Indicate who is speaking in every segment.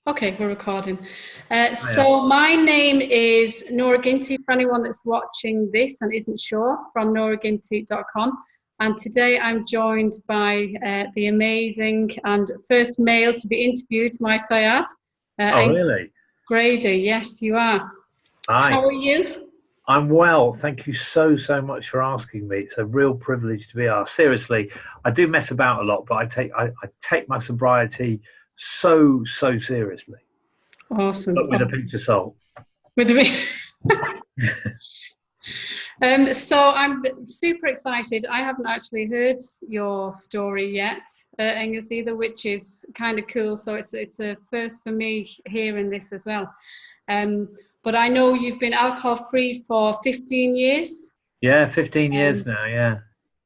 Speaker 1: Okay, we're recording.
Speaker 2: I am.
Speaker 1: So my name is Nora Ginty, for anyone that's watching this and isn't sure, from noraginty.com. And today I'm joined by the amazing and first male to be interviewed, might I add,
Speaker 2: Oh,
Speaker 1: Angus
Speaker 2: really?
Speaker 1: O'Grady. Yes, you are. How
Speaker 2: Hi.
Speaker 1: are you?
Speaker 2: I'm well. Thank you so much for asking me. It's a real privilege to be asked. Seriously, I do mess about a lot, but I take my sobriety so seriously,
Speaker 1: Awesome.
Speaker 2: but with a pinch of salt.
Speaker 1: With the so I'm super excited. I haven't actually heard your story yet, Angus, either, which is kind of cool. So it's a first for me hearing this as well. But I know you've been alcohol free for 15 years.
Speaker 2: Yeah, 15 years
Speaker 1: Um,
Speaker 2: now. Yeah.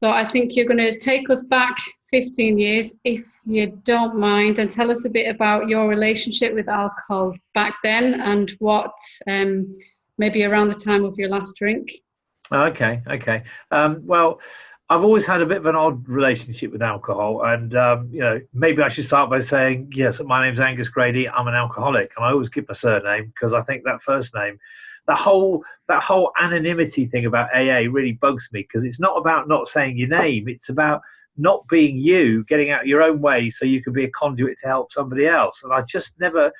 Speaker 1: so I think you're going to take us back 15 years, if you don't mind, and tell us a bit about your relationship with alcohol back then and what maybe around the time of your last drink.
Speaker 2: Oh, okay. Well, I've always had a bit of an odd relationship with alcohol, and maybe I should start by saying, yes, my name's Angus Grady. I'm an alcoholic, and I always keep my surname because I think that first name, that whole anonymity thing about AA really bugs me because it's not about not saying your name. It's about not being you, getting out your own way so you can be a conduit to help somebody else. And I just never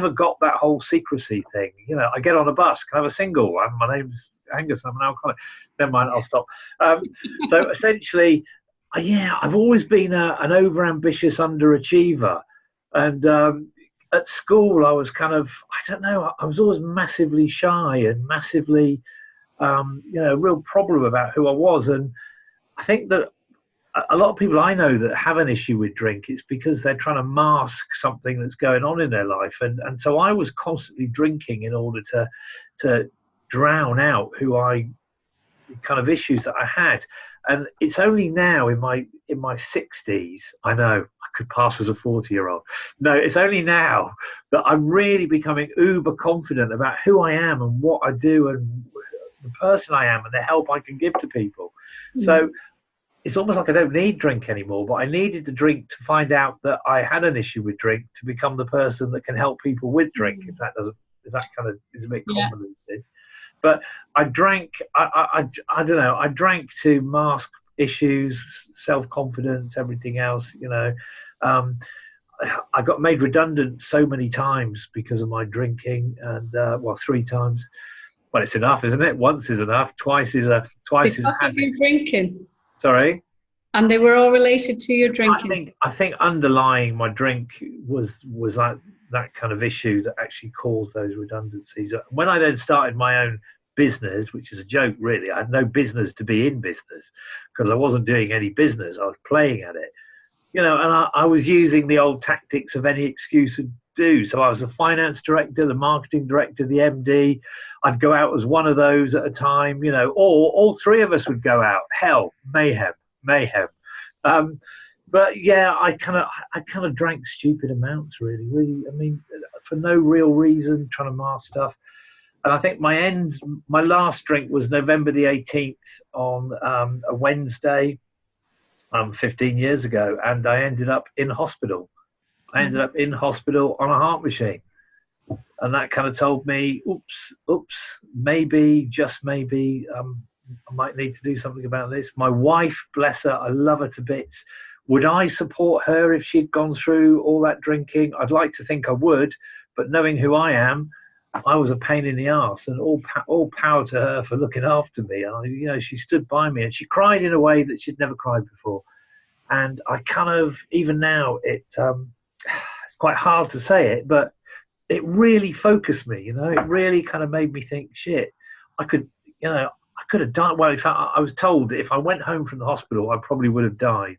Speaker 2: got that whole secrecy thing. I get on a bus, can I have a single? My name's Angus, I'm an alcoholic. Never mind, I'll stop. So essentially, yeah, I've always been an over-ambitious underachiever. And at school, I was kind of, I don't know, I was always massively shy and massively, a real problem about who I was. And I think that a lot of people I know that have an issue with drink, it's because they're trying to mask something that's going on in their life. And so I was constantly drinking in order to drown out who I kind of issues that I had. And it's only now in my 60s, I know I could pass as a 40-year-old. No, it's only now that I'm really becoming uber confident about who I am and what I do and the person I am and the help I can give to people. So it's almost like I don't need drink anymore, but I needed the drink to find out that I had an issue with drink to become the person that can help people with drink. If that kind of is a bit
Speaker 1: Yeah.
Speaker 2: convoluted. But I drank. I don't know. I drank to mask issues, self-confidence, everything else. I got made redundant so many times because of my drinking, and well, 3 times. Well, it's enough, isn't it? Once is enough. Twice is a
Speaker 1: Because of
Speaker 2: habit.
Speaker 1: your drinking.
Speaker 2: Sorry.
Speaker 1: And they were all related to your drinking.
Speaker 2: I think underlying my drink was that kind of issue that actually caused those redundancies. When I then started my own business, which is a joke really, I had no business to be in business because I wasn't doing any business. I was playing at it, and I was using the old tactics of any excuse would do. So I was the finance director, the marketing director, the MD. I'd go out as one of those at a time, or all three of us would go out. Hell, mayhem. But yeah, I kind of drank stupid amounts, really. I mean, for no real reason, trying to mask stuff. And I think my last drink was November the 18th on a Wednesday, 15 years ago, and I ended up in hospital. I ended up in hospital on a heart machine, and that kind of told me, oops, maybe, just maybe, I might need to do something about this. My wife, bless her, I love her to bits. Would I support her if she'd gone through all that drinking? I'd like to think I would, but knowing who I am, I was a pain in the arse, and all power to her for looking after me. She stood by me, and she cried in a way that she'd never cried before. And I kind of, even now, it's quite hard to say it, but it really focused me. It really kind of made me think, shit, I could have died. Well, in fact, I was told that if I went home from the hospital, I probably would have died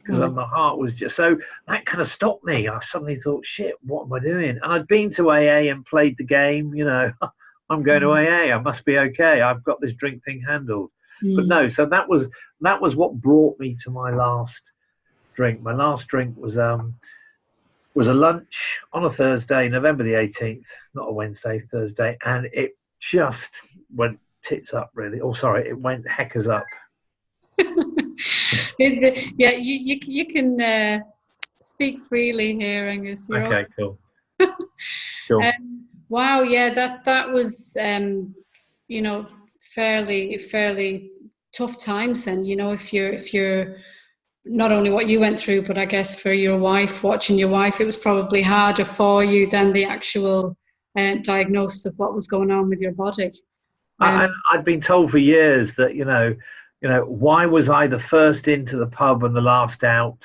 Speaker 2: because my heart was just so. That kind of stopped me. I suddenly thought, shit, what am I doing? And I'd been to AA and played the game. I'm going to AA. I must be okay. I've got this drink thing handled. But no, so that was what brought me to my last drink. My last drink was a lunch on a Thursday, November the 18th, not a Wednesday, Thursday, and it just went tits up, really. Oh, sorry, it went heckers up.
Speaker 1: Yeah, you can speak freely here, Angus.
Speaker 2: Okay, cool. Sure.
Speaker 1: Wow, yeah, that was you know, fairly tough times then, you know, if you're not only what you went through, but I guess for your wife, watching your wife, it was probably harder for you than the actual diagnosis of what was going on with your body.
Speaker 2: I'd been told for years that why was I the first into the pub and the last out?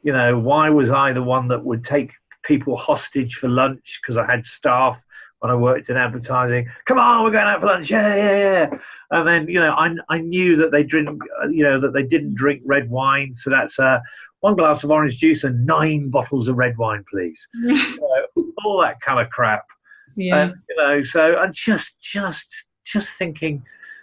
Speaker 2: Why was I the one that would take people hostage for lunch because I had staff when I worked in advertising? Come on, we're going out for lunch. Yeah, yeah, yeah. And then I knew that they drink, that they didn't drink red wine. So that's one glass of orange juice and 9 bottles of red wine, please. All that kind of crap.
Speaker 1: Yeah.
Speaker 2: And so I'm just thinking.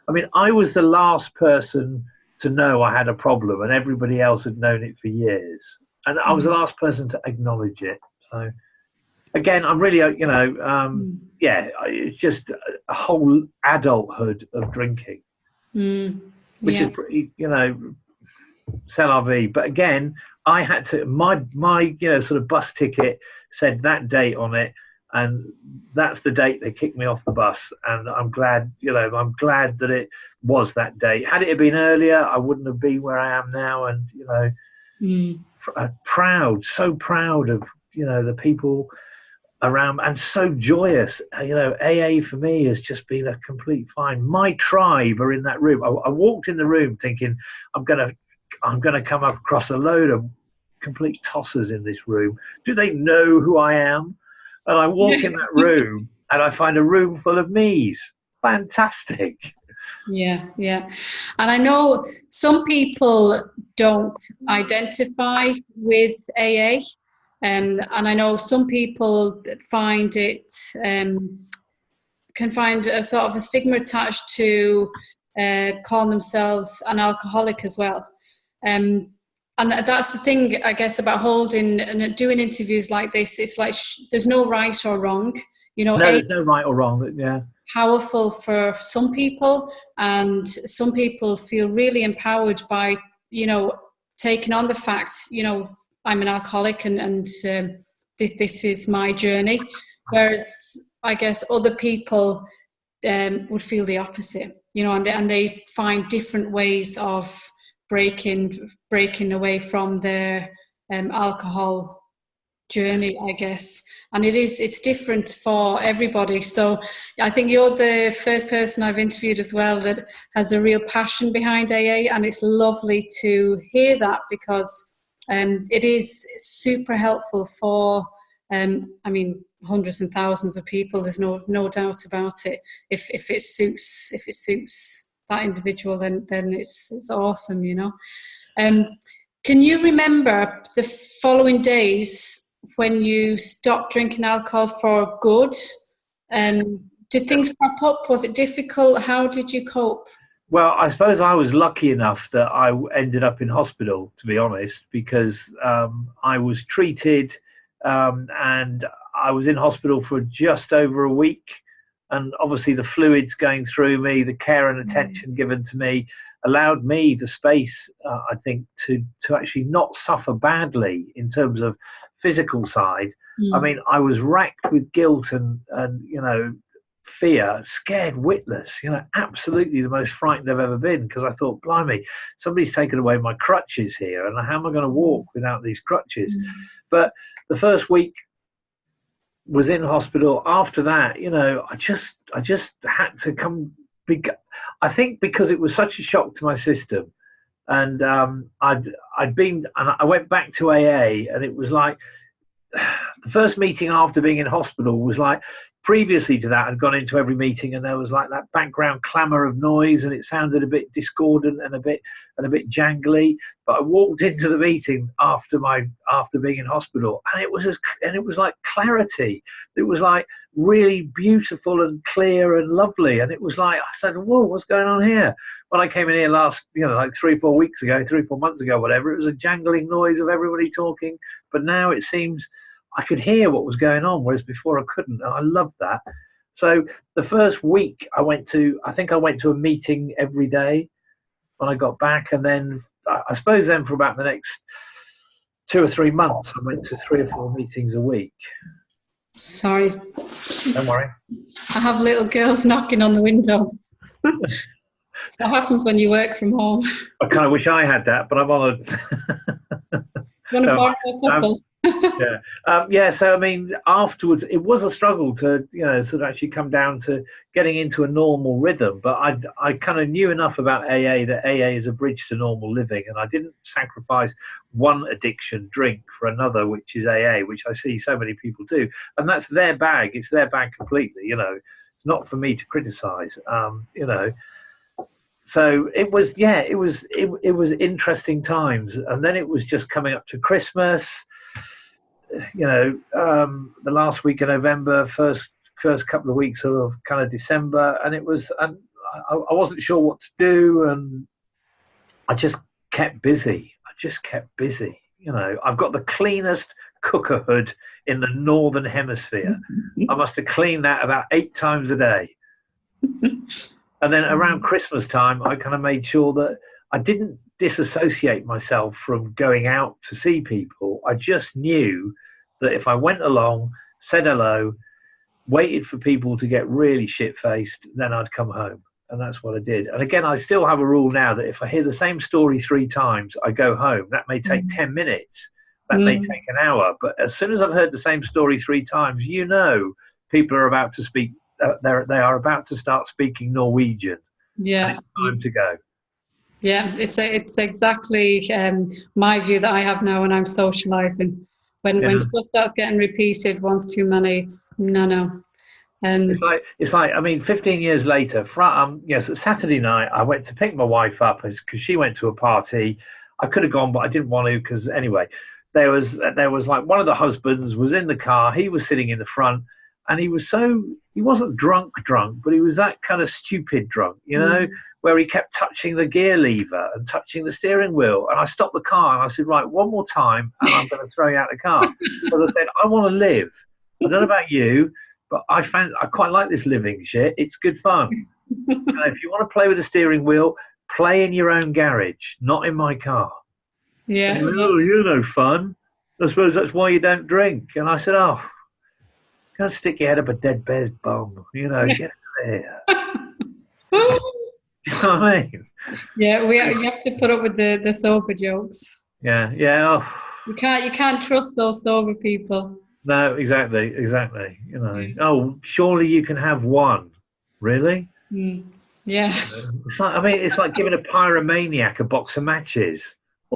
Speaker 2: I mean, I was the last person to know I had a problem, and everybody else had known it for years. And I was the last person to acknowledge it. So, again, I'm really, it's just a whole adulthood of drinking, which is pretty, c'est la vie. But again, I had to, my sort of bus ticket said that date on it. And that's the date they kicked me off the bus. And I'm glad, I'm glad that it was that date. Had it been earlier, I wouldn't have been where I am now. And, so proud of, the people around and so joyous. AA for me has just been a complete find. My tribe are in that room. I walked in the room thinking I'm going to come across a load of complete tossers in this room. Do they know who I am? And I walk in that room and I find a room full of me's. Fantastic.
Speaker 1: Yeah, yeah. And I know some people don't identify with AA. And I know some people find it, can find a sort of a stigma attached to calling themselves an alcoholic as well. And that's the thing, I guess, about holding and doing interviews like this. It's like there's no right or wrong.
Speaker 2: No, there's no right or wrong. Yeah.
Speaker 1: Powerful for some people, and some people feel really empowered by, taking on the fact, I'm an alcoholic and this is my journey. Whereas I guess other people would feel the opposite, and they find different ways of breaking away from their alcohol journey, I guess. And it's different for everybody. So I think you're the first person I've interviewed as well that has a real passion behind AA, and it's lovely to hear that, because it is super helpful for hundreds and thousands of people. There's no doubt about it. If it suits that individual, then it's awesome, Can you remember the following days when you stopped drinking alcohol for good? Did things crop up? Was it difficult? How did you cope?
Speaker 2: Well, I suppose I was lucky enough that I ended up in hospital, to be honest, because I was treated and I was in hospital for just over a week. And obviously the fluids going through me, the care and attention given to me allowed me the space, I think, to actually not suffer badly in terms of physical side. I mean, I was racked with guilt and fear, scared witless, absolutely the most frightened I've ever been, because I thought, blimey, somebody's taken away my crutches here, and how am I going to walk without these crutches? But the first week was in hospital. After that, I just had to come. I think because it was such a shock to my system, and I'd been, and I went back to AA, and it was like the first meeting after being in hospital was like, previously to that, I'd gone into every meeting and there was like that background clamour of noise, and it sounded a bit discordant and a bit jangly. But I walked into the meeting after being in hospital, and it was like clarity. It was like really beautiful and clear and lovely. And it was like, I said, whoa, what's going on here? When I came in here last, like 3-4 months ago, whatever, it was a jangling noise of everybody talking. But now it seems I could hear what was going on, whereas before I couldn't. And I loved that. So the first week I went to a meeting every day when I got back. And then I suppose then for about the next 2 or 3 months, I went to 3 or 4 meetings a week.
Speaker 1: Sorry,
Speaker 2: Don't worry.
Speaker 1: I have little girls knocking on the windows. That's what happens when you work from home.
Speaker 2: I kind of wish I had that, but I'm on a.
Speaker 1: Want to
Speaker 2: No,
Speaker 1: borrow a couple?
Speaker 2: yeah, yeah. So I mean, afterwards, it was a struggle to, sort of actually come down to getting into a normal rhythm. But I kind of knew enough about AA that AA is a bridge to normal living, and I didn't sacrifice one addiction drink for another, which is AA, which I see so many people do, and that's their bag. It's their bag completely. It's not for me to criticize. So it was, yeah, it was interesting times, and then it was just coming up to Christmas. The last week of November, first couple of weeks of kind of December, and I wasn't sure what to do, and I just kept busy. I've got the cleanest cooker hood in the northern hemisphere. I must have cleaned that about 8 times a day. And then around Christmas time, I kind of made sure that I didn't disassociate myself from going out to see people. I just knew that if I went along, said hello, waited for people to get really shit-faced, then I'd come home. And that's what I did. And again, I still have a rule now that if I hear the same story 3 times, I go home. That may take 10 minutes. That may take an hour. But as soon as I've heard the same story 3 times, people are about to speak. They are about to start speaking Norwegian.
Speaker 1: Yeah.
Speaker 2: And it's time to go.
Speaker 1: Yeah, it's exactly my view that I have now when I'm socializing. When stuff starts getting repeated once too many, it's no.
Speaker 2: It's like I mean, 15 years later, yes, Saturday night I went to pick my wife up because she went to a party. I could have gone, but I didn't want to because anyway, there was like one of the husbands was in the car. He was sitting in the front, and he wasn't drunk, but he was that kind of stupid drunk, where he kept touching the gear lever and touching the steering wheel. And I stopped the car and I said, right, one more time, and I'm going to throw you out the car. Because I said, I want to live. I don't know about you, but I quite like this living shit. It's good fun. If you want to play with the steering wheel, play in your own garage, not in my car.
Speaker 1: Yeah.
Speaker 2: And he went, oh, you're no fun. I suppose that's why you don't drink. And I said, oh, can't stick your head up a dead bear's bum. Get out of here. You know what I mean?
Speaker 1: Yeah, you have to put up with the sober jokes.
Speaker 2: Yeah. Oh.
Speaker 1: You can't trust those sober people.
Speaker 2: No, exactly. Oh, surely you can have one. Really?
Speaker 1: Yeah.
Speaker 2: It's like giving a pyromaniac a box of matches.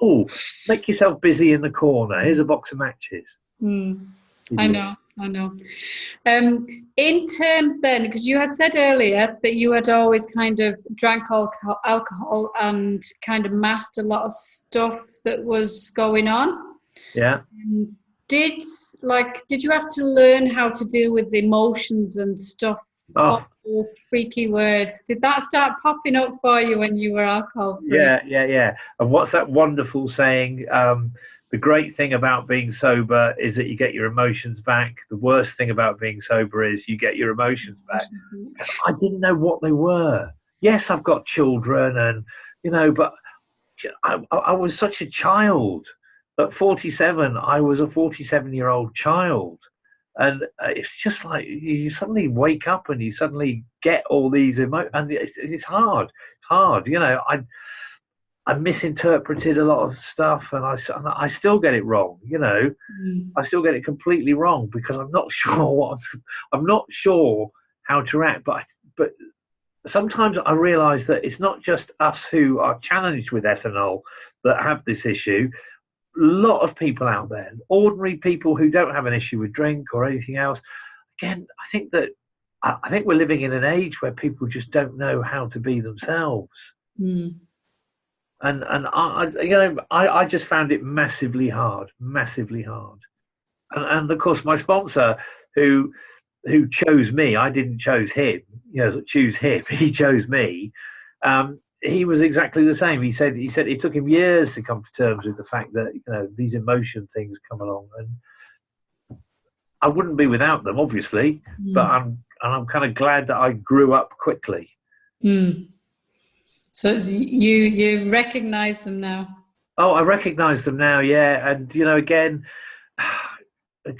Speaker 2: Oh, make yourself busy in the corner. Here's a box of matches.
Speaker 1: I know. In terms then, because you had said earlier that you had always kind of drank alcohol and kind of masked a lot of stuff that was going on.
Speaker 2: Yeah.
Speaker 1: Did you have to learn how to deal with the emotions and stuff?
Speaker 2: Oh.
Speaker 1: Those freaky words. Did that start popping up for you when you were alcohol free?
Speaker 2: Yeah. And what's that wonderful saying? The great thing about being sober is that you get your emotions back. The worst thing about being sober is you get your emotions back. I didn't know what they were. Yes, I've got children and, but I was such a child. At 47, I was a 47-year-old child. And it's just like you suddenly wake up and you suddenly get all these emotions. And it's hard. It's hard. I misinterpreted a lot of stuff, and I still get it wrong. I still get it completely wrong because I'm not sure I'm not sure how to react. But sometimes I realise that it's not just us who are challenged with ethanol that have this issue. A lot of people out there, ordinary people who don't have an issue with drink or anything else. Again, I think we're living in an age where people just don't know how to be themselves. And I just found it massively hard. And of course, my sponsor, who chose me, I didn't choose him. Choose him. He chose me. He was exactly the same. He said it took him years to come to terms with the fact that these emotion things come along, and I wouldn't be without them, obviously. But I'm kind of glad that I grew up quickly.
Speaker 1: So you recognise them now?
Speaker 2: Oh, I recognise them now, yeah. And again,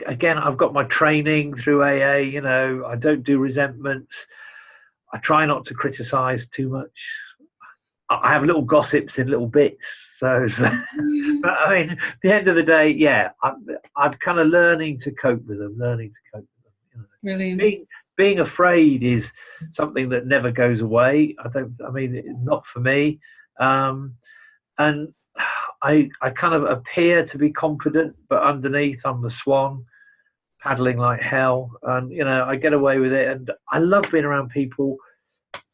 Speaker 2: again, I've got my training through AA. You know, I don't do resentments. I try not to criticize too much. I have little gossips in little bits. So but I mean, at the end of the day, yeah, I'm kind of learning to cope with them, You know.
Speaker 1: Brilliant.
Speaker 2: Being afraid is something that never goes away. I mean, not for me. And I kind of appear to be confident, but underneath I'm the swan paddling like hell. And, you know, I get away with it. And I love being around people,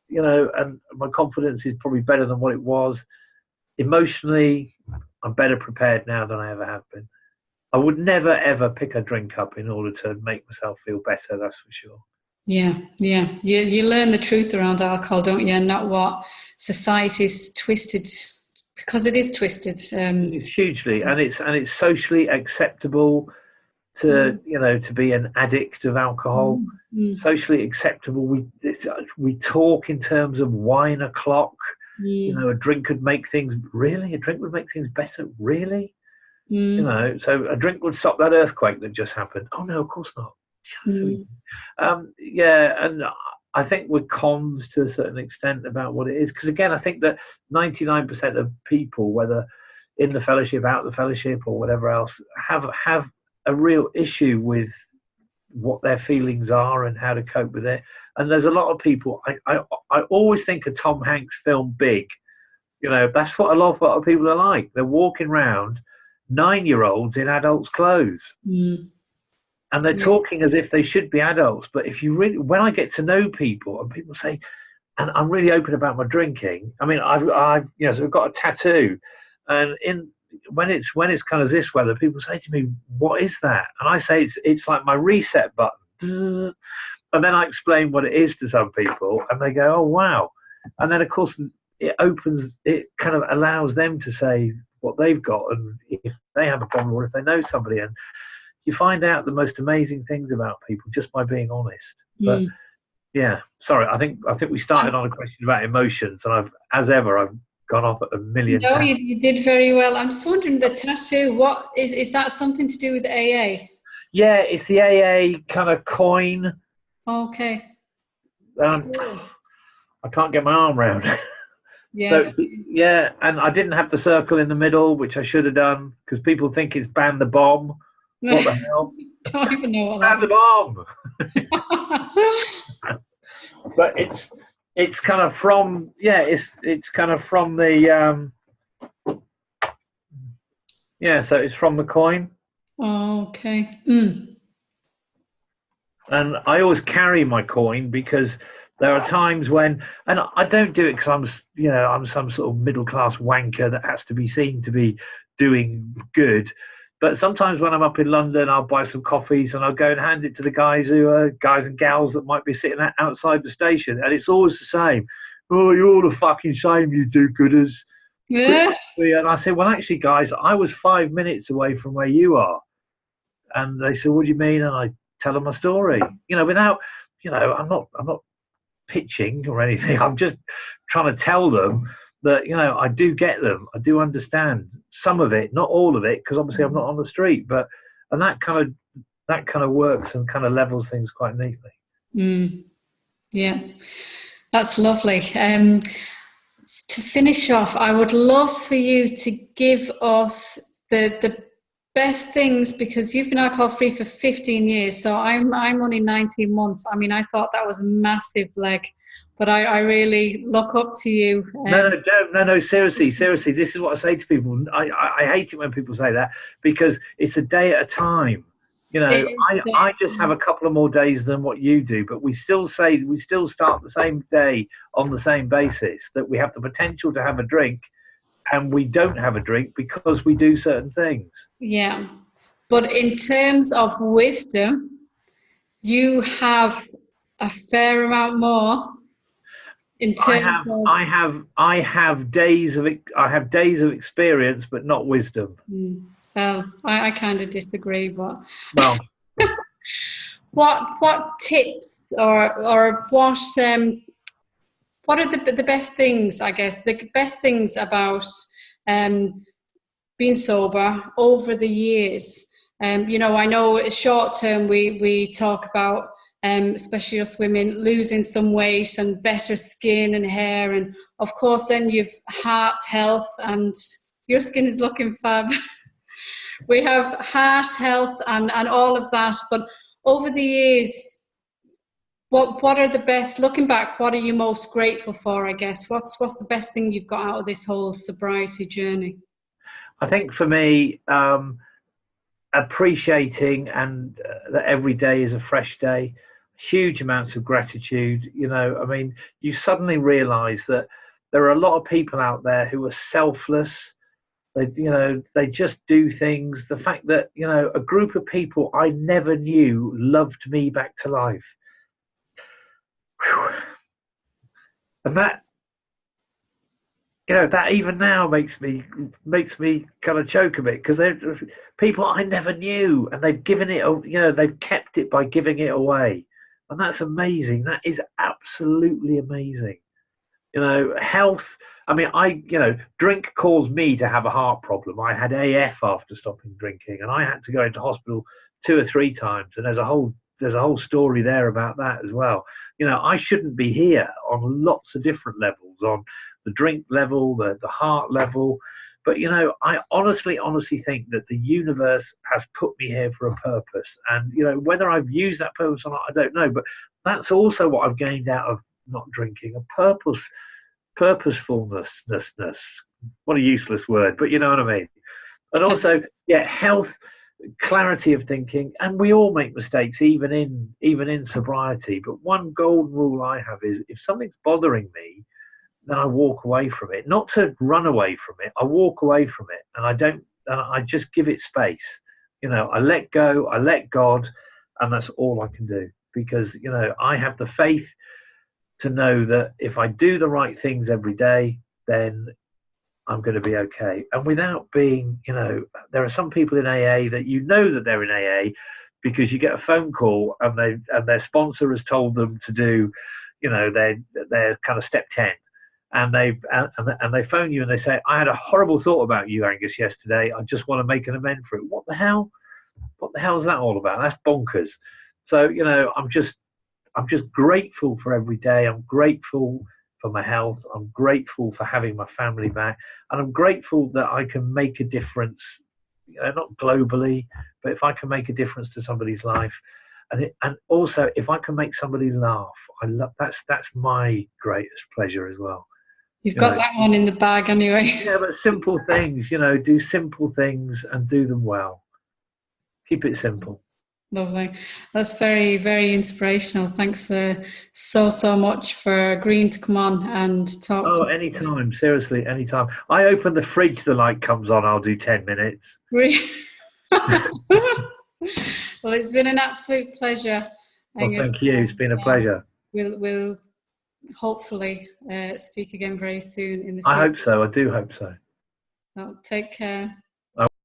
Speaker 2: you know, and my confidence is probably better than what it was. Emotionally, I'm better prepared now than I ever have been. I would never, ever pick a drink up in order to make myself feel better, that's for sure.
Speaker 1: Yeah, yeah. You learn the truth around alcohol, don't you? And not what society's twisted, because it is twisted.
Speaker 2: It's hugely, and it's socially acceptable to you know, to be an addict of alcohol. Socially acceptable. We talk in terms of wine o'clock. You know, a drink would make things better. Really? You know, so a drink would stop that earthquake that just happened. Oh no, of course not. Yeah, and I think we're cons to a certain extent about what it is, because again, I think that 99% of people, whether in the fellowship, out the fellowship, or whatever else, have a real issue with what their feelings are and how to cope with it. And there's a lot of people. I always think of Tom Hanks' film Big. You know, that's what a lot of people are like. They're walking around 9-year-olds in adults' clothes. And they're talking as if they should be adults. But if you really, when I get to know people and people say, and I'm really open about my drinking. I mean, I've you know, so I've got a tattoo, and when it's kind of this weather, people say to me, "What is that?" And I say it's like my reset button. And then I explain what it is to some people, and they go, "Oh wow!" And then of course it kind of allows them to say what they've got, and if they have a problem or if they know somebody, and you find out the most amazing things about people just by being honest. But yeah, sorry, I think we started on a question about emotions, and I've gone off at a million.
Speaker 1: No, you did very well. I'm just wondering, the tattoo, what is that something to do with AA?
Speaker 2: Yeah, it's the AA kind of coin.
Speaker 1: Okay.
Speaker 2: Cool. I can't get my arm around it.
Speaker 1: Yes.
Speaker 2: So, yeah, and I didn't have the circle in the middle, which I should have done, because people think it's ban the bomb. What the hell?
Speaker 1: Don't even know what
Speaker 2: ban the bomb. But it's kind of from it's kind of from the so it's from the coin.
Speaker 1: Okay.
Speaker 2: And I always carry my coin, because there are times when, and I don't do it because I'm some sort of middle class wanker that has to be seen to be doing good. But sometimes when I'm up in London, I'll buy some coffees and I'll go and hand it to the guys and gals that might be sitting outside the station, and it's always the same. Oh, you're the fucking shame, you do-gooders.
Speaker 1: Yeah.
Speaker 2: And I say, well, actually, guys, I was 5 minutes away from where you are. And they say, what do you mean? And I tell them my story. You know, without, you know, I'm not pitching or anything. I'm just trying to tell them that, you know, I do get them. I do understand some of it, not all of it, because obviously I'm not on the street. And that kind of works and kind of levels things quite neatly.
Speaker 1: Yeah, that's lovely. To finish off, I would love for you to give us the best things, because you've been alcohol free for 15 years. So I'm only 19 months. I mean, I thought that was a massive leg, but I really look up to you. No, seriously. This is what I say to people. I hate it when people say that, because it's a day at a time. You know, I just have a couple of more days than what you do, but we still start the same day on the same basis, that we have the potential to have a drink, and we don't have a drink because we do certain things. Yeah. But in terms of wisdom, you have a fair amount more.
Speaker 2: I have days of experience, but not wisdom.
Speaker 1: Well, I kind of disagree, but
Speaker 2: well,
Speaker 1: what tips or what are the best things? I guess the best things about being sober over the years You know, I know short term we talk about, especially us women, losing some weight and better skin and hair, and of course then you've heart health, and your skin is looking fab. We have heart health and all of that. But over the years, what are the best, looking back, what are you most grateful for, I guess? What's the best thing you've got out of this whole sobriety journey?
Speaker 2: I think for me, appreciating and that every day is a fresh day, huge amounts of gratitude. You know, I mean, you suddenly realize that there are a lot of people out there who are selfless. They, you know, they just do things. The fact that, you know, a group of people I never knew loved me back to life. Whew. And that, you know, that even now makes me kind of choke a bit, because they're people I never knew, and they've given it, you know, they've kept it by giving it away, and that's amazing. That is absolutely amazing. You know, health. I mean, you know, drink caused me to have a heart problem. I had AF after stopping drinking, and I had to go into hospital 2 or 3 times. And there's a whole story there about that as well. You know, I shouldn't be here on lots of different levels, on the drink level, the heart level. But, you know, I honestly think that the universe has put me here for a purpose. And, you know, whether I've used that purpose or not, I don't know. But that's also what I've gained out of not drinking, a purposefulness. What a useless word, but you know what I mean. And also, yeah, health, clarity of thinking, and we all make mistakes, even in sobriety. But one golden rule I have is, if something's bothering me, then I walk away from it. Not to run away from it. I walk away from it, and I just give it space. You know, I let go, I let God, and that's all I can do. Because, you know, I have the faith to know that if I do the right things every day, then I'm going to be okay. And without being, you know, there are some people in AA that you know that they're in AA because you get a phone call and their sponsor has told them to do, you know, their kind of step 10. And they phone you and they say, I had a horrible thought about you, Angus, yesterday. I just want to make an amend for it. What the hell? What the hell is that all about? That's bonkers. So, you know, I'm just grateful for every day. I'm grateful for my health. I'm grateful for having my family back. And I'm grateful that I can make a difference, you know, not globally, but if I can make a difference to somebody's life. And also, if I can make somebody laugh, that's my greatest pleasure as well.
Speaker 1: You've got that one in the bag anyway.
Speaker 2: Yeah, but simple things, you know, do simple things and do them well. Keep it simple.
Speaker 1: Lovely. That's very, very inspirational. Thanks so much for agreeing to come on and talk to me.
Speaker 2: Anytime. Seriously, anytime. I open the fridge, the light comes on, I'll do 10 minutes.
Speaker 1: Well, it's been an absolute pleasure.
Speaker 2: Well, thank you. It's been a pleasure.
Speaker 1: We'll hopefully speak again very soon in the future.
Speaker 2: I hope so. I do hope so.
Speaker 1: Well, take care.